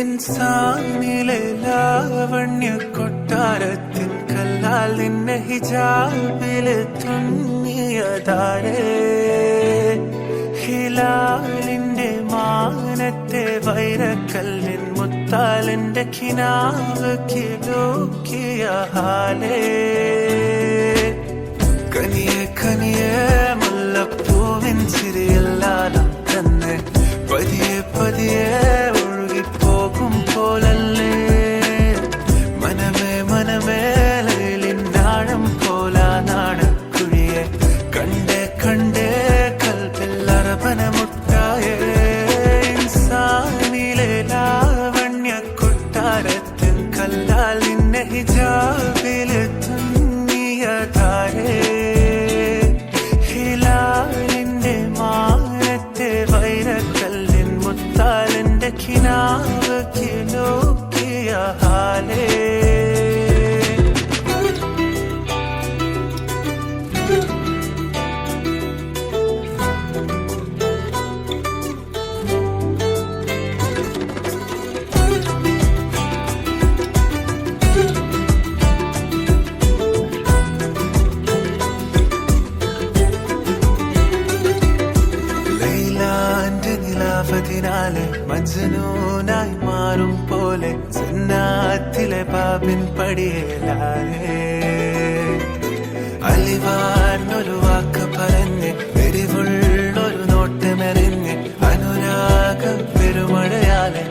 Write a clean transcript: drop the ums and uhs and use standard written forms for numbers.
ഇൻസാനിലെ ലാവണ്യ കൊട്ടാരത്തിൻ കല്ലാൽ നിന്നെ ഹിജാബില് തുന്നിയതാരേ ഹിലാലിന്റെ മാനത്തെ വൈരക്കല്ലിൻ മുത്താലിന്റെ കിനാവ് കിലോക്കിയ ഹാലേ കനിയെ കനിയെ മുല്ലപ്പൂവിൻ ചിരിയല്ലാലം തന്നെ പതിയെ പതിയെ ഒഴുകിപ്പോകും പോലല്ലേ മനമേ മനമേ ലൈലിനാഴം പോലാ നാടക്കുഴിയെ കണ്ടേ കണ്ടേ കൽപ്പിൽ അറബന മുട്ടായേ ഇൻസാനിലെ ലാവണ്യ കൊട്ടാരത്തിൻ കല്ലാൽ നിന്നെ ഹിജാബില് തുന്നിയതാരേ ഹിലാലിന്റെ മാനത്തെ വൈരക്കല്ലിൻ മുത്താലിന്റെ കിനാവ് കിലോക്കിയ ഹാലേ നിലാവതിനാലെ മജ്നൂനായി മാറും പോലെ ജന്നാത്തിലെ ബാബിൻ പടിയേലാലേ അലിവാർന്നൊരു വാക്ക് പറഞ്ഞ് എരിവുള്ളൊരു നോട്ടമെറിഞ്ഞ് അനുരാഗ പെരുമഴയാലെ